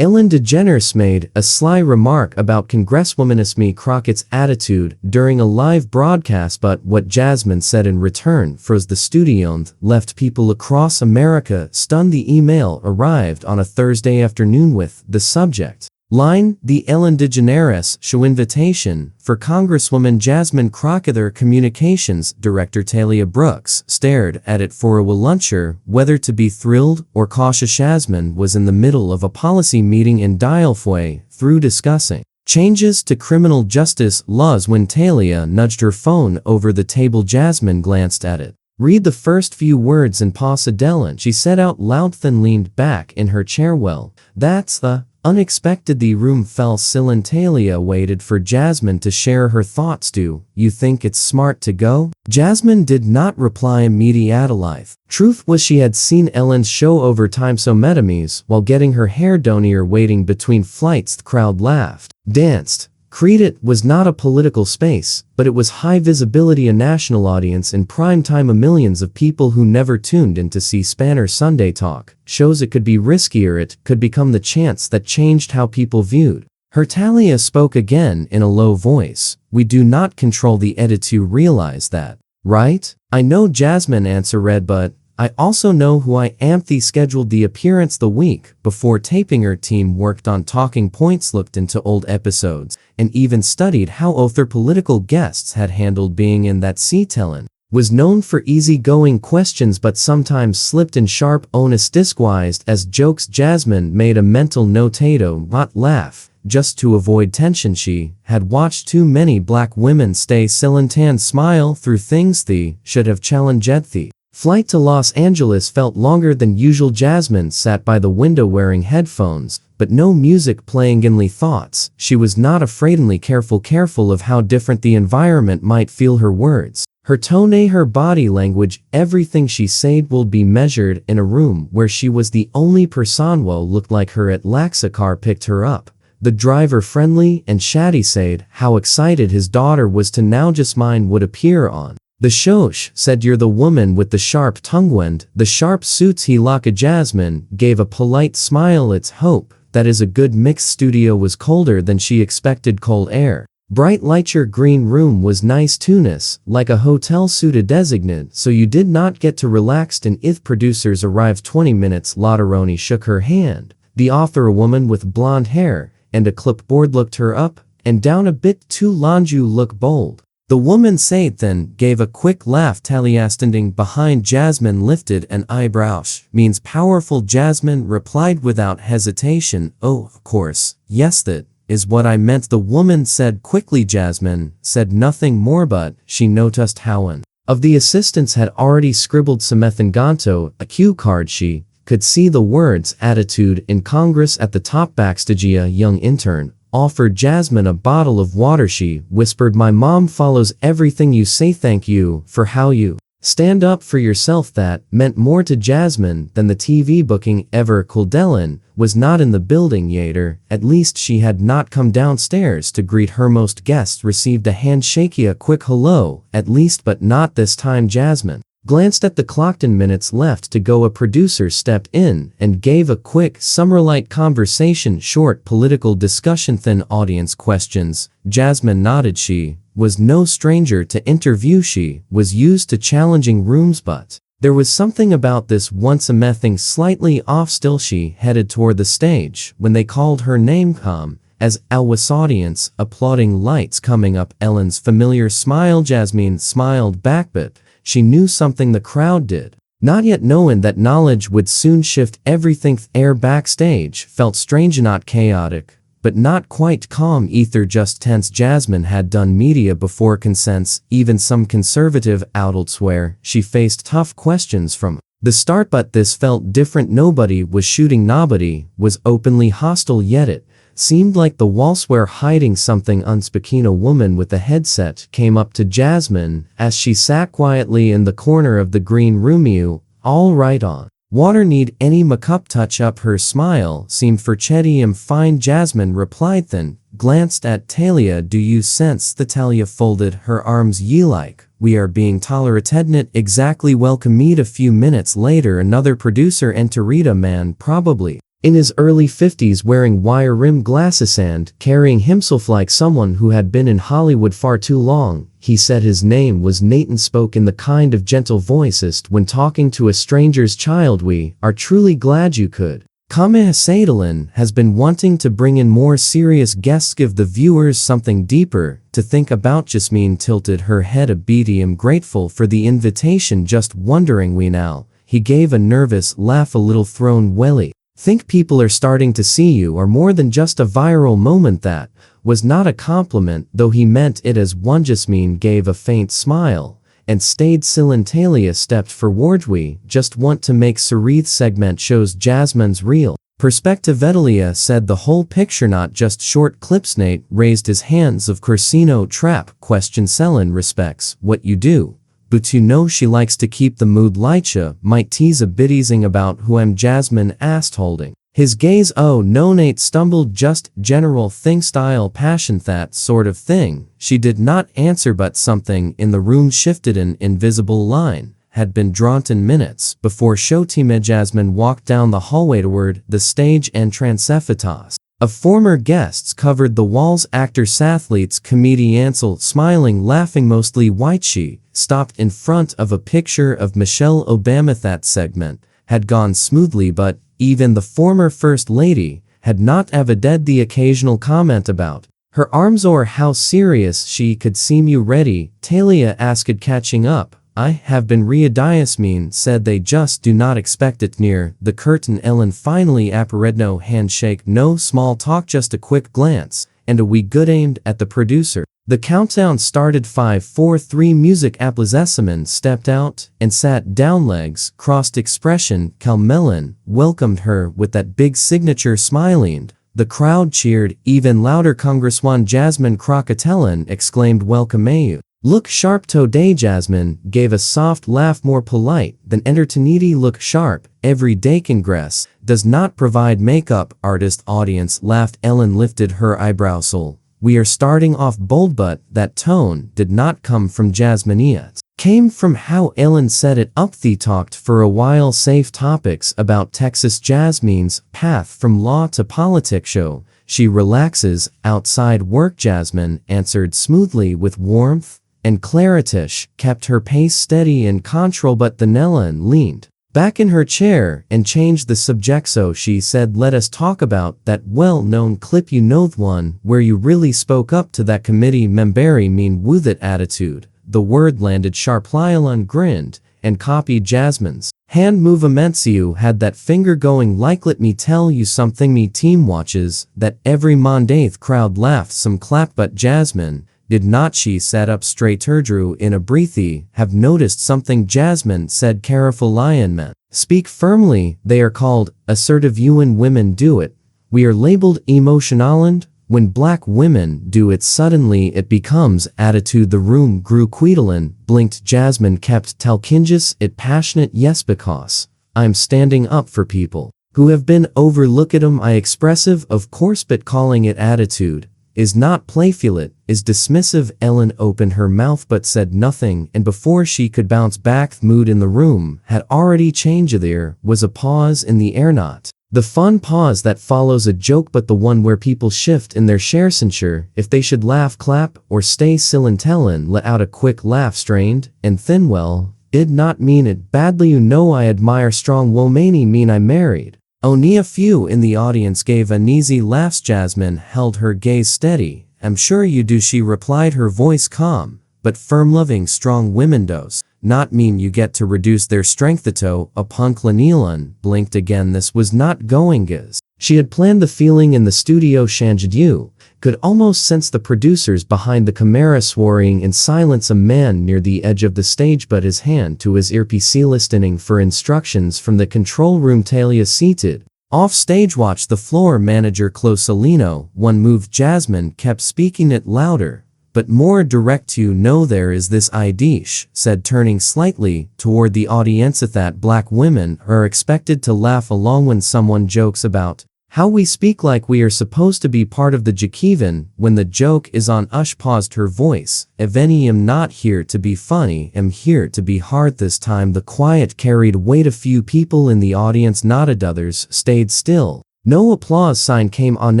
Ellen DeGeneres made a sly remark about Congresswoman Jasmine Crockett's attitude during a live broadcast, but what Jasmine said in return froze the studio and left people across America stunned. The email arrived on a Thursday afternoon with the subject line, "The Ellen DeGeneres Show invitation for Congresswoman Jasmine Crockett." Their communications director Talia Brooks stared at it for a while, unsure whether to be thrilled or cautious. Jasmine was in the middle of a policy meeting in halfway through discussing changes to criminal justice laws when Talia nudged her phone over the table. Jasmine glanced at it. "Read the first few words and pause Ellen," she said out loud, then leaned back in her chair. "Well, that's the unexpected." The room fell silent. Talia waited for Jasmine to share her thoughts. "Do you think it's smart to go?" Jasmine did not reply immediately. Truth was, she had seen Ellen's show over time so metames while getting her hair done or waiting between flights. The crowd laughed, danced, creed. It was not a political space, but it was high visibility, a national audience in prime time, millions of people who never tuned in to C-SPAN or Sunday talk shows. It could be riskier, it could become the chance that changed how people viewed her. Talia spoke again in a low voice. "We do not control the edits, you realize that, right?" "I know," Jasmine answered, "but I also know who I am." They scheduled the appearance the week before taping. Her team worked on talking points, looked into old episodes, and even studied how other political guests had handled being in that seat. Ellen was known for easygoing questions, but sometimes slipped in sharp, honest disguised as jokes. Jasmine made a mental note to not laugh, just to avoid tension. She had watched too many black women stay silent and smile through things. They should have challenged. The flight to Los Angeles felt longer than usual. Jasmine sat by the window wearing headphones, but no music playing. In Lee thoughts, she was not afraid, only careful of how different the environment might feel. Her words, her tone, her body language, everything she said would be measured. In a room where she was the only person who looked like her. At Laxa car picked her up. The driver, friendly and chatty, said how excited his daughter was to now Jasmine would appear on the show. Said, "You're the woman with the sharp tongue and the sharp suits." He looked. Jasmine gave a polite smile. "It's hope that is a good mix." Studio was colder than she expected. Cold air, bright light. Your green room was nice tunis, like a hotel suited designate, so you did not get to relaxed. And if producers arrived 20 minutes. Lateroni shook her hand. The author, a woman with blonde hair and a clipboard, looked her up and down a bit. "Too long, you look bold." The woman said, then gave a quick laugh. Talia standing behind Jasmine lifted an eyebrow. "Means powerful," Jasmine replied without hesitation. "Oh, of course, yes, that is what I meant," the woman said quickly. Jasmine said nothing more, but she noticed how one of the assistants had already scribbled Semethanganto, a cue card. She could see the words "attitude in Congress" at the top. Backstage, a young intern offered Jasmine a bottle of water. She whispered, "My mom follows everything you say. Thank you for how you stand up for yourself." That meant more to Jasmine than the TV booking ever could. Ellen was not in the building yet, or at least she had not come downstairs to greet her. Most guests received a handshake, a quick hello, at least, but not this time. Jasmine glanced at the clock. 10 minutes left to go. A producer stepped in and gave a quick summerlight conversation. Short political discussion, thin audience questions. Jasmine nodded. She was no stranger to interview. She was used to challenging rooms, but there was something about this once something slightly off. Still, she headed toward the stage when they called her name. Come as Alwa's audience applauding, lights coming up. Ellen's familiar smile. Jasmine smiled back, but she knew something the crowd did not yet, knowing that knowledge would soon shift everything. Air backstage felt strange, not chaotic, but not quite calm either, just tense. Jasmine had done media before, consents, even some conservative outlets, where she faced tough questions from the start, but this felt different. Nobody was shooting, nobody was openly hostile, yet it seemed like the walls were hiding something unspoken. A woman with a headset came up to Jasmine as she sat quietly in the corner of the green room. "You all right on water? Need any makeup touch up?" Her smile seemed for Chetty. "I'm fine," Jasmine replied, then glanced at Talia. "Do you sense the?" Talia folded her arms. "Ye like we are being tolerated." "Not exactly." "Welcome." Meet. A few minutes later, another producer entered. "A man, probably In his early 50s, wearing wire-rimmed glasses and carrying himself like someone who had been in Hollywood far too long, he said his name was Nate and spoke in the kind of gentle voicest when talking to a stranger's child. We are truly glad you could come. Ellen has been wanting to bring in more serious guests, give the viewers something deeper to think about. Jasmine tilted her head a bit. I'm grateful for the invitation, just wondering we now. He gave a nervous laugh, a little thrown. Welly, think people are starting to see you are more than just a viral moment. That was not a compliment, though he meant it as one. Jasmine gave a faint smile and stayed silent. Talia stepped forward. We just want to make Sarith segment shows Jasmine's real perspective. Edelia said the whole picture, not just short clips. Nate raised his hands. Of course, no trap question. Ellen respects what you do, but you know she likes to keep the mood light. Might tease a bit. Easing about who am Jasmine asked, holding his gaze. Oh no, Nate stumbled. Just general thing, style, passion, that sort of thing. She did not answer, but something in the room shifted. An invisible line had been drawn in minutes before showtime. Jasmine walked down the hallway toward the stage entrance. Photos of former guests covered the walls, actors, athletes, comedians, smiling, laughing, mostly white. She stopped in front of a picture of Michelle Obama. That segment had gone smoothly, but even the former First Lady had not avoided the occasional comment about her arms or how serious she could seem. You ready? Talia asked, catching up. I have been ready. Jasmine said they just do not expect it. Near the curtain, Ellen finally appeared. No handshake, no small talk, just a quick glance and a wee good aimed at the producer. The countdown started. 5, 4, 3 music. Jasmine stepped out and sat down, legs crossed, expression calm. Ellen welcomed her with that big signature smiling. The crowd cheered even louder. Congresswoman Jasmine Crockett, Ellen exclaimed, welcome. You look sharp today. Jasmine gave a soft laugh, more polite than entertaining. Look sharp every day. Congress does not provide makeup artist. Audience laughed. Ellen lifted her eyebrows. We are starting off bold, but that tone did not come from Jasmine. It came from how Ellen set it up. They talked for a while, safe topics about Texas, Jasmine's path from law to politics. Show she relaxes outside work. Jasmine answered smoothly with warmth and clarity, kept her pace steady and control. But then Ellen leaned back in her chair and changed the subject. So she said, let us talk about that well-known clip. You know, the one where you really spoke up to that committee member. Mean with it attitude. The word landed sharply. Ellen grinned and copied Jasmine's hand movements. You had that finger going like, let me tell you something. Me team watches that every Monday. The crowd laughed, some clapped, but Jasmine did not. She sat up straight. Drew in a breathy. Have noticed something? Jasmine said, careful. Lion men speak firmly. They are called assertive. You and women do it. We are labeled emotional, and when black women do it, suddenly it becomes attitude. The room grew quiet. Blinked. Jasmine kept telkingus it passionate. Yes, because I'm standing up for people who have been overlooked. I expressive, of course, but calling it attitude is not playful. It is dismissive. Ellen opened her mouth but said nothing, and before she could bounce back, the mood in the room had already changed. There was a pause in the air, not the fun pause that follows a joke, but the one where people shift in their chair, censure if they should laugh, clap, or stay silent. Ellen let out a quick laugh, strained and thin. Well, did not mean it badly. You know, I admire strong women. Mean I married. Only a few in the audience gave uneasy laughs. Jasmine held her gaze steady. I'm sure you do, she replied, her voice calm but firm. Loving strong women does not mean you get to reduce their strength. The toe upon Ellen blinked again. This was not going as she had planned. The feeling in the studio changed. You could almost sense the producers behind the camera swearing in silence. A man near the edge of the stage put his hand to his earpiece, listening for instructions from the control room. Talia, seated off stage, watched the floor manager close. Alino, one move. Jasmine kept speaking it louder but more direct. You know, there is this idea, said, turning slightly toward the audience, that black women are expected to laugh along when someone jokes about how we speak like we are supposed to be part of the joke even when the joke is on us. Paused, her voice Eveni, am not here to be funny, am here to be hard. This time the quiet carried weight. A few people in the audience nodded, others stayed still, No applause sign came on.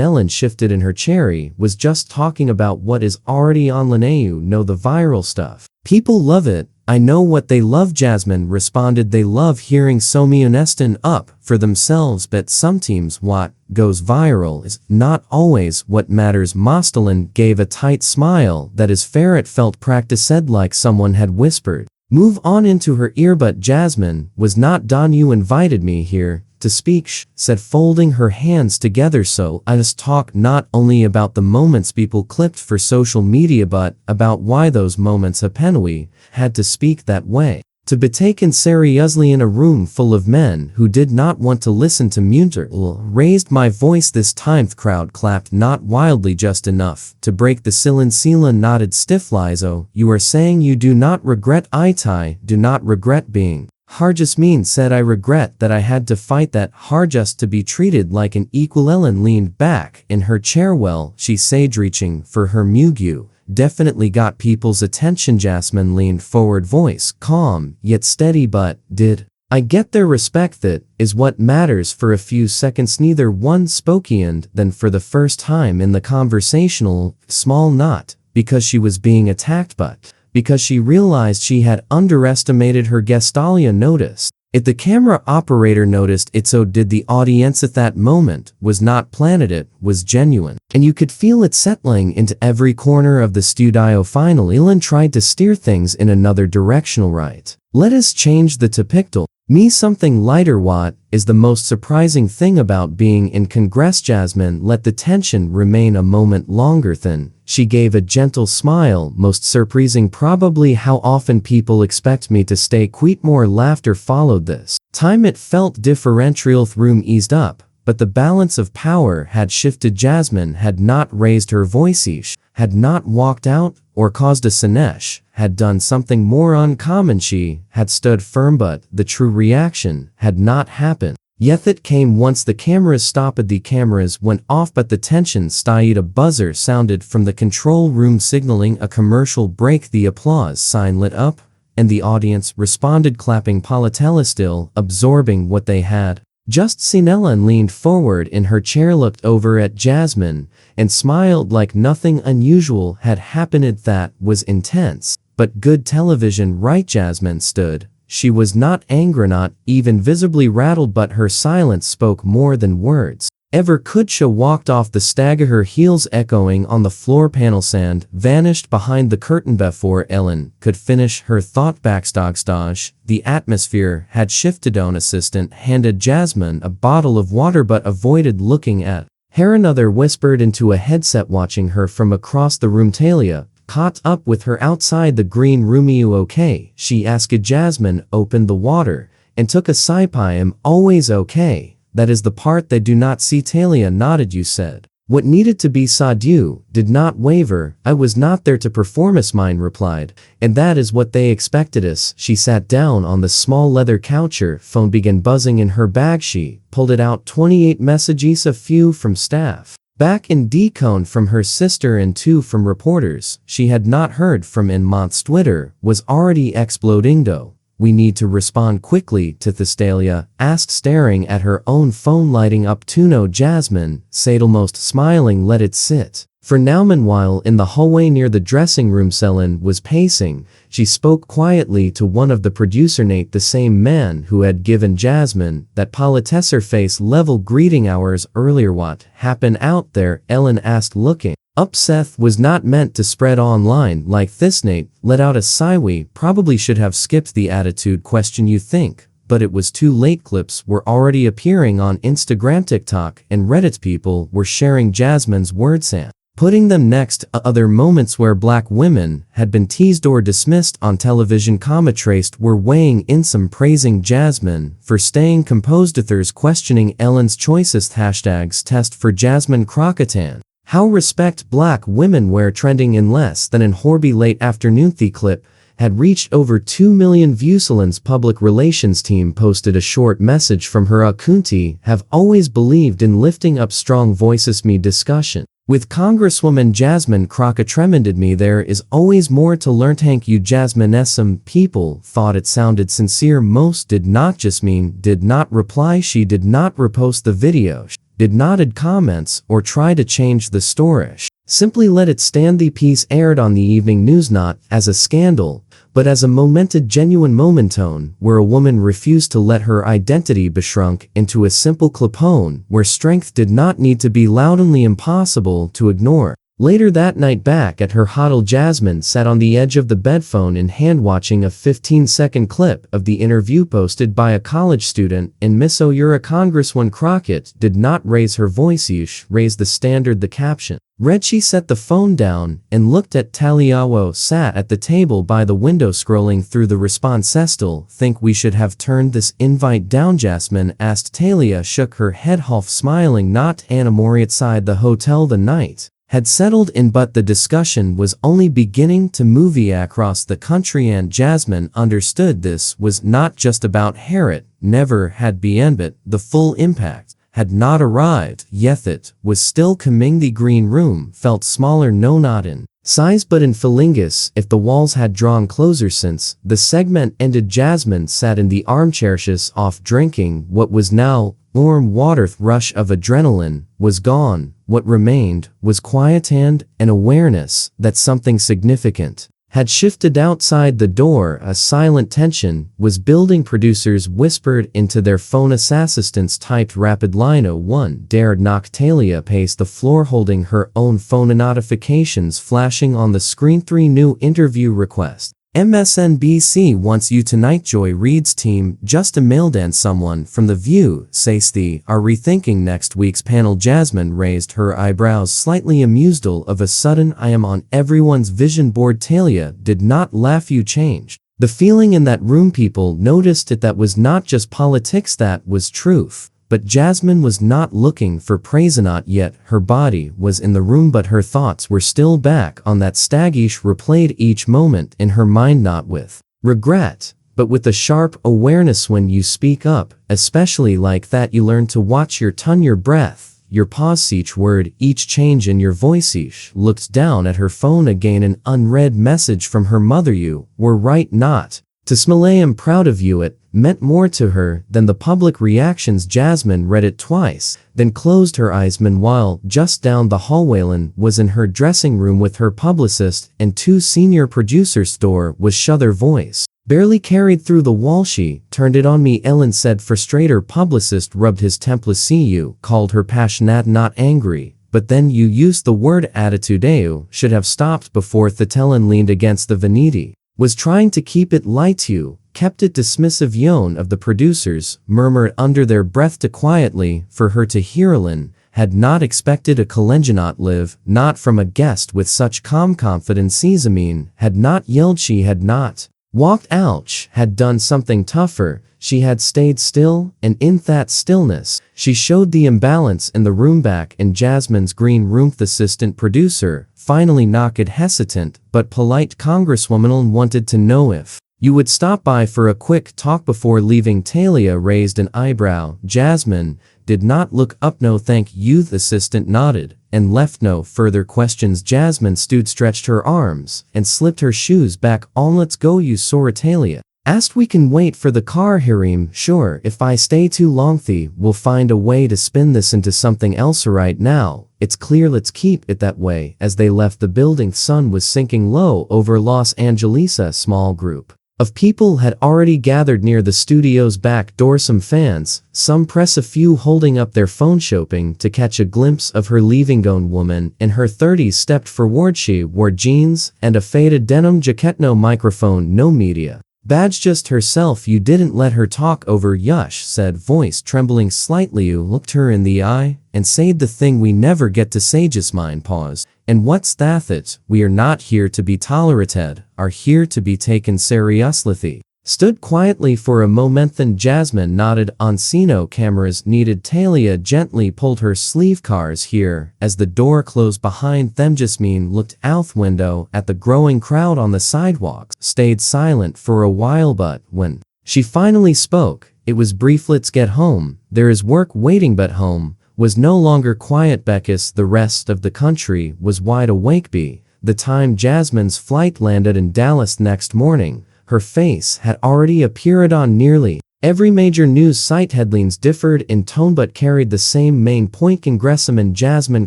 Ellen shifted in her chair. Was just talking about what is already online. You know, the viral stuff. People love it. I know what they love. Jasmine responded. They love hearing someone honestin up for themselves, but sometimes what goes viral is not always what matters. Mostelin gave a tight smile that is fair. It felt practiced, like someone had whispered. Move on into her ear, but Jasmine was not done. You invited me here to speak, said, folding her hands together, so I just talk not only about the moments people clipped for social media, but about why those moments happened. Had to speak that way. To be taken seriously in a room full of men who did not want to listen to me. Raised my voice this time. The crowd clapped, not wildly, just enough to break the silence. Sela nodded stiffly. Oh, you are saying you do not regret it? Do not regret being Jasmine said. I regret that I had to fight that hard just to be treated like an equal. Ellen leaned back in her chair. Well, she said, reaching for her mugu. Definitely got people's attention. Jasmine leaned forward, voice calm yet steady. But did I get their respect? That is what matters. For a few seconds neither one spoke, and then for the first time in the conversational small, not because she was being attacked, but because she realized she had underestimated her guest. Alia noticed it. The camera operator noticed it. So did the audience. At that moment was not planned, it was genuine, and you could feel it settling into every corner of the studio. Finally, Ellen tried to steer things in another direction. Right, let us change the topical. Me something lighter. What is the most surprising thing about being in Congress? Jasmine let the tension remain a moment longer. Then she gave a gentle smile. Most surprising, probably how often people expect me to stay quiet. More laughter followed this time. It felt differential. The room eased up, but the balance of power had shifted. Jasmine had not raised her voice, had not walked out or caused a sinesh, had done something more uncommon. She had stood firm, but the true reaction had not happened. Yet it came once the cameras stopped. The cameras went off, but the tension stayed. A buzzer sounded from the control room signaling a commercial break. The applause sign lit up, and the audience responded, clapping. Palatella still absorbing what they had just seen. Ellen leaned forward in her chair, looked over at Jasmine, and smiled like nothing unusual had happened. That was intense, but good television, right? Jasmine stood. She was not angry, not even visibly rattled, but her silence spoke more than words ever could. She walked off the stage, her heels echoing on the floor. Panel sand vanished behind the curtain before Ellen could finish her thought. Backstage, the atmosphere had shifted. An assistant handed Jasmine a bottle of water but avoided looking at her. Another whispered into a headset, watching her from across the room. Talia caught up with her outside the green room. You okay? She asked. Jasmine opened the water and took a sip. I am always okay. That is the part they do not see. Talia nodded. You said what needed to be said. You did not waver. I was not there to perform. Jasmine replied, and that is what they expected us. She sat down on the small leather couch. Her phone began buzzing in her bag. She pulled it out. 28 messages, a few from staff back in Decon, from her sister, and 2 from reporters she had not heard from. In months. Twitter was already exploding. Though we need to respond quickly to Thestalia asked, staring at her own phone lighting up. To know, Jasmine said, almost smiling. Let it sit for now. Meanwhile, in the hallway near the dressing room, Ellen was pacing. She spoke quietly to one of the producer, Nate, the same man who had given Jasmine that politesser face level greeting hours earlier. What happened out there? Ellen asked, looking up. Seth was not meant to spread online like this. Nate let out a sigh. We probably should have skipped the attitude question. You think? But it was too late. Clips were already appearing on Instagram, TikTok, and Reddit. People were sharing Jasmine's words and putting them next to other moments where black women had been teased or dismissed on television. Commentators were weighing in, some praising Jasmine for staying composed, others questioning Ellen's choices. Hashtags test for Jasmine Crockett. How respect black women were trending in less than an Horby late afternoon. The clip had reached over 2 million views. Ellen's public relations team posted a short message from her account. Have always believed in lifting up strong voices. Me discussion with Congresswoman Jasmine Crockett reminded me there is always more to learn. Thank you, Jasmine. Some people thought it sounded sincere. Most did not. Jasmine did not reply. She did not repost the video. did nodded comments or try to change the story. Simply let it stand. The piece aired on the evening news not as a scandal, but as a momented genuine momentone where a woman refused to let her identity be shrunk into a simple clipone where strength did not need to be loudly impossible to ignore. Later that night back at her hotel, Jasmine sat on the edge of the bed, phone in hand, watching a 15-second clip of the interview posted by a college student in Miss O'Ura. Congresswoman Crockett did not raise her voice. Raised the standard. The caption read. She set the phone down and looked at Taliawo sat at the table by the window scrolling through the response. Still think we should have turned this invite down? Jasmine asked. Talia shook her head, half smiling. Not anymore. Outside the hotel the night had settled in, but the discussion was only beginning to move across the country, and Jasmine understood this was not just about Harriet. Never had been, but the full impact had not arrived yet. It was still coming. The green room felt smaller, no, not in size but in feelingus. If the walls had drawn closer since the segment ended, Jasmine sat in the armchair, off drinking what was now warm water. Rush of adrenaline was gone. What remained was quiet and an awareness that something significant had shifted outside the door. A silent tension was building. Producers whispered into their phone. Assistants typed rapid. Line 01 dared knock. Talia paced the floor, holding her own phone. Notifications flashing on the screen. 3 new interview requests. MSNBC wants you tonight. Joy Reid's team just emailed, and someone from The View says they are rethinking next week's panel. Jasmine raised her eyebrows slightly amused. All of a sudden I am on everyone's vision board. Talia did not laugh. You changed the feeling in that room. People noticed it. That was not just politics, that was truth. But Jasmine was not looking for praise. Not yet. Her body was in the room, but her thoughts were still back on that stag. Replayed each moment in her mind, not with regret, but with a sharp awareness. When you speak up, especially like that, you learn to watch your tongue, your breath, your pause, each word, each change in your voice. Looked down at her phone again. An unread message from her mother. You were right not to smile. I am proud of you. It meant more to her than the public reactions. Jasmine read it twice, then closed her eyes. Meanwhile, just down the hallway, Ellen was in her dressing room with her publicist and 2 senior producers. Door was shut. Their voice barely carried through the wall. She turned it on me, Ellen said, frustrated. Her publicist rubbed his temple. See, you called her passionate, not angry. But then you used the word attitude. You should have stopped before. Ellen leaned against the vanity, was trying to keep it light. You kept it dismissive. Yon of the producers murmured under their breath to quietly for her to hear. Ellen had not expected a collegiate live, not from a guest with such calm confidence. Zamin had not yelled. She had not walked out. Had done something tougher. She had stayed still, and in that stillness, she showed the imbalance in the room. Back in Jasmine's green room, the assistant producer finally knocked. Hesitant but polite. Congresswoman Ellen wanted to know if you would stop by for a quick talk before leaving. Talia raised an eyebrow. Jasmine did not look up. No, thank you. The assistant nodded and left. No further questions. Jasmine stood, stretched her arms, and slipped her shoes back on. Let's go, you saw. Talia asked. We can wait for the car. Harim, sure. If I stay too long, we'll find a way to spin this into something else. Right now it's clear. Let's keep it that way. As they left the building, sun was sinking low over Los Angeles. A small group of people had already gathered near the studio's back door. Some fans, some press, a few holding up their phone, hoping to catch a glimpse of her leaving. A woman in her 30s stepped forward. She wore jeans and a faded denim jacket. No microphone, no media badge, just herself. You didn't let her talk over. Yush, said, voice trembling slightly. You looked her in the eye and said the thing we never get to say. Jasmine paused. And what's that? It we are not here to be tolerated, are here to be taken seriously. Stood quietly for a moment, then Jasmine nodded. Oncino cameras needed. Talia gently pulled her sleeve. Cars here. As the door closed behind them, Jasmine looked out window at the growing crowd on the sidewalks, stayed silent for a while, but when she finally spoke, it was brief. Let's get home. There is work waiting. But home was no longer quiet. Beckus, the rest of the country was wide awake. By the time Jasmine's flight landed in Dallas next morning, her face had already appeared on nearly Every major news site headlines differed in tone but carried the same main point. Congresswoman Jasmine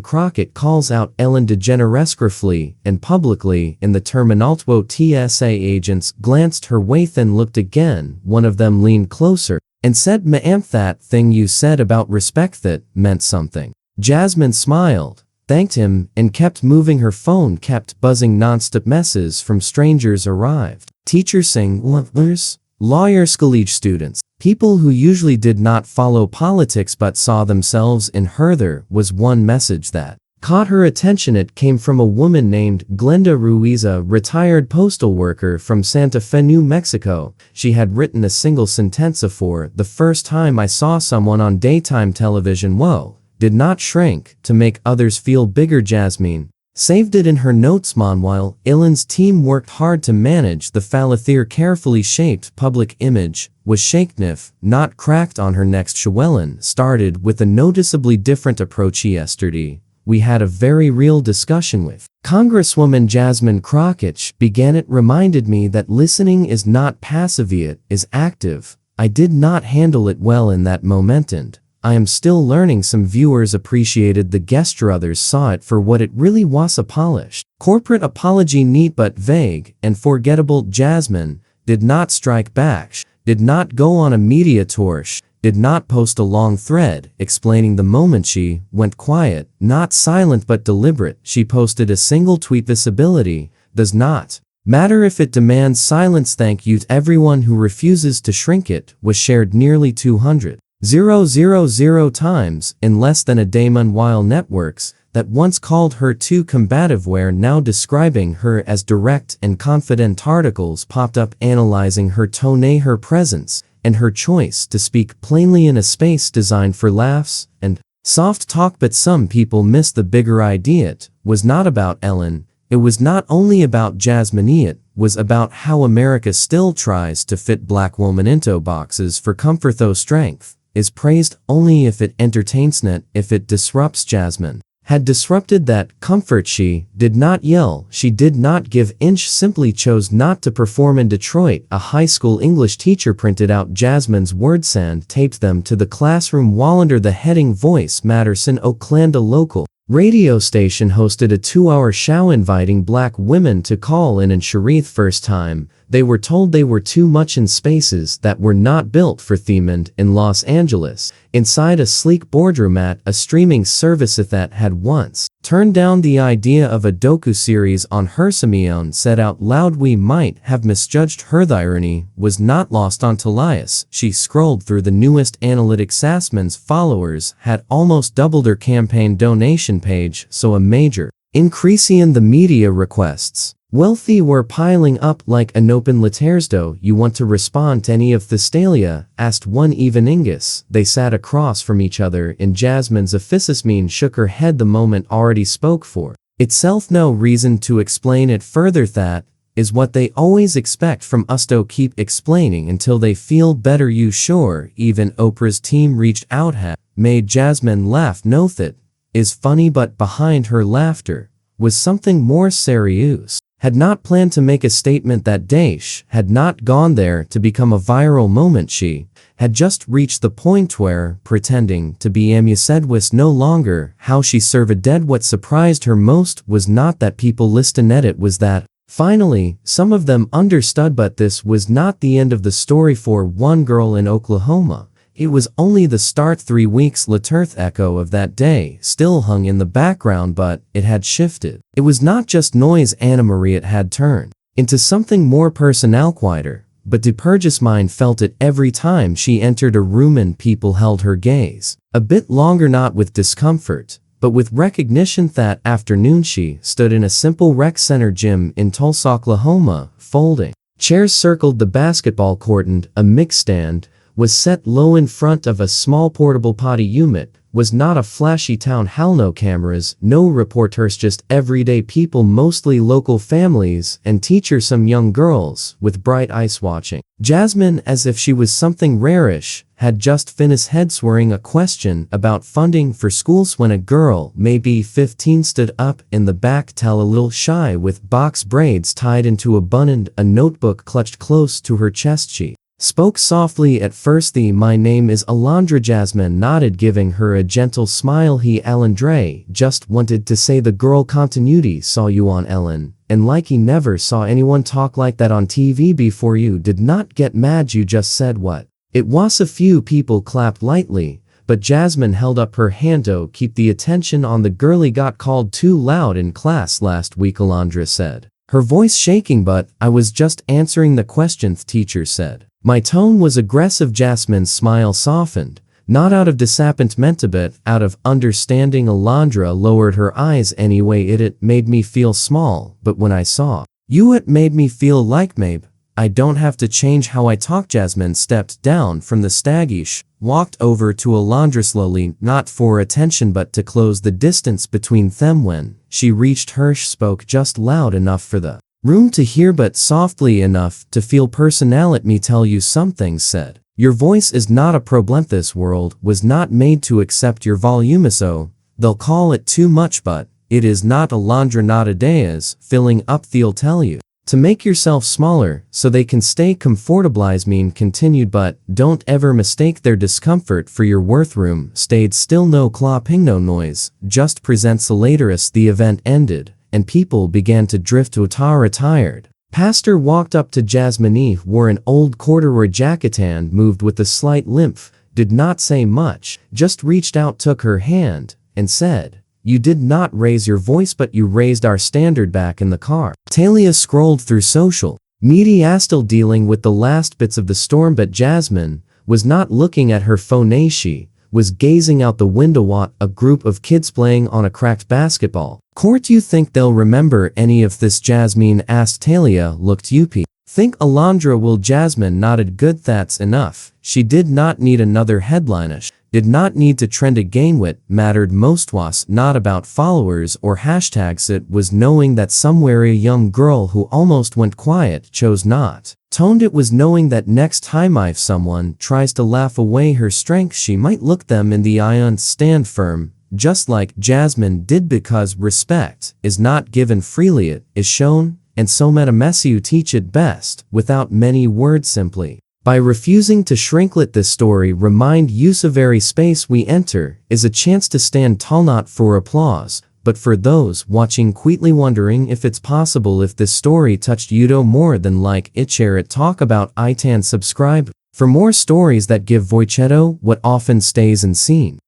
Crockett calls out Ellen DeGeneres gruffly and publicly in the terminology. TSA agents glanced her way, then looked again. One of them leaned closer and said, "Ma'am, that thing you said about respect, that meant something." Jasmine smiled, thanked him, and kept moving. Her phone kept buzzing. Non-stop messages from strangers arrived. Teachers saying, "Lovers." Lawyers, college students, people who usually did not follow politics but saw themselves in her. There was one message that caught her attention. It came from a woman named Glenda Ruiz, a retired postal worker from Santa Fe, New Mexico. She had written a single sentence: "For the first time I saw someone on daytime television who did not shrink to make others feel bigger." Jasmine saved it in her notes. Meanwhile, Ellen's team worked hard to manage the fallout. Their carefully shaped public image was shaken, if not cracked, on her next show. Ellen started with a noticeably different approach. "Yesterday, we had a very real discussion with Congresswoman Jasmine Crockett," she began. "It reminded me that listening is not passive, it is active. I did not handle it well in that moment, and I am still learning." Some viewers appreciated the gesture, others saw it for what it really was: a polished corporate apology, neat but vague and forgettable. Jasmine did not strike back, did not go on a media tour, did not post a long thread explaining the moment. She went quiet, not silent but deliberate. She posted a single tweet: "Visibility does not matter if it demands silence. Thank you to everyone who refuses to shrink." It was shared nearly 200,000 times in less than a day. Meanwhile, networks that once called her too combative were now describing her as direct and confident. Articles popped up analyzing her tone, her presence, and her choice to speak plainly in a space designed for laughs and soft talk. But some people missed the bigger idea. It was not about Ellen. It was not only about Jasmine. It was about how America still tries to fit black women into boxes for comfort. Though strength is praised only if it entertains, not if it disrupts. Jasmine had disrupted that comfort. She did not yell, she did not give in, she simply chose not to perform. In Detroit, a high school English teacher printed out Jasmine's words and taped them to the classroom wall under the heading "Voice Matters." In Oakland, a local radio station hosted a 2-hour show inviting black women to call in and share. First time they were told they were too much in spaces that were not built for them. And in Los Angeles, inside a sleek boardroom at a streaming service that had once turned down the idea of a docu-series on her, Simeon said out loud, "We might have misjudged her." The irony was not lost on Talias. She scrolled through the newest analytics. Jasmine's followers had almost doubled her campaign donation page, so a major increase in the media requests. Wealthy were piling up like an open letters. "Do you want to respond to any of the Stalia?" asked one eveningus. They sat across from each other in Jasmine's office. Jasmine shook her head. The moment already spoke for itself. "No reason to explain it further. That is what they always expect from us. To keep explaining until they feel better." "You sure?" Even Oprah's team reached out, had made Jasmine laugh. "No, that is funny," but behind her laughter was something more serious. Had not planned to make a statement that day. She had not gone there to become a viral moment. She had just reached the point where pretending to be amused was no longer how she served dead. What surprised her most was not that people listened, it was that finally some of them understood. But this was not the end of the story. For one girl in Oklahoma, it was only the start. 3 weeks later, the echo of that day still hung in the background, but it had shifted. It was not just noise. Anna Marie, it had turned into something more personal, quieter. But Jasmine felt it every time she entered a room and people held her gaze a bit longer, not with discomfort, but with recognition. That afternoon she stood in a simple rec center gym in Tulsa, Oklahoma. Folding chairs circled the basketball court and a mix stand was set low in front of a small portable potty unit. Was not a flashy town hall, no cameras, no reporters, just everyday people, mostly local families and teachers, some young girls with bright eyes watching Jasmine as if she was something rarish. Had just finished answering a question about funding for schools when a girl, maybe 15, stood up in the back, a little shy, with box braids tied into a bun and a notebook clutched close to her chest. She spoke softly at first. My name is Alondra. Jasmine nodded, giving her a gentle smile. He Alondra just wanted to say the girl continuity saw you on Ellen, and like he never saw anyone talk like that on TV before. You did not get mad, you just said what? It was a few people clapped lightly, but Jasmine held up her hand to keep the attention on the girl. He got called too loud in class last week, Alondra said, her voice shaking. But I was just answering the questions, teacher said. My tone was aggressive. Jasmine's smile softened, not out of disappointment but out of understanding. Alondra lowered her eyes. Anyway, it made me feel small, but when I saw you it made me feel like maybe I don't have to change how I talk. Jasmine stepped down from the stage, walked over to Alondra slowly, not for attention but to close the distance between them. When she reached her, she spoke just loud enough for the room to hear but softly enough to feel personal. Let me tell you something, said. Your voice is not a problem. This world was not made to accept your volume, so they'll call it too much, but it is not. Alondra nowadays filling up. They'll tell you to make yourself smaller so they can stay comfortable. Jasmine continued, but don't ever mistake their discomfort for your worth. Room stayed still, no clapping, no noise, just presents. Later as the event ended and people began to drift to a tired pastor walked up to Jasmine. He wore an old corduroy jacket and moved with a slight limp, did not say much, just reached out, took her hand, and said, you did not raise your voice, but you raised our standard back in the car. Talia scrolled through social media, still dealing with the last bits of the storm, but Jasmine was not looking at her phone. She was gazing out the window at a group of kids playing on a cracked basketball court. You think they'll remember any of this? Jasmine asked. Talia looked up. Think Alondra will? Jasmine nodded. Good, that's enough. She did not need another headline. Did not need to trend again. What mattered most was not about followers or hashtags. It was knowing that somewhere a young girl who almost went quiet chose not toned. It was knowing that next time if someone tries to laugh away her strength, she might look them in the eye and stand firm, just like Jasmine did, because respect is not given freely, it is shown, and so you teach it best without many words, simply by refusing to shrink. Let this story remind you the very space we enter is a chance to stand tall, not for applause, but for those watching quietly wondering if it's possible. If this story touched you more than like it, share it, talk about it, and subscribe for more stories that give voice to what often stays unseen.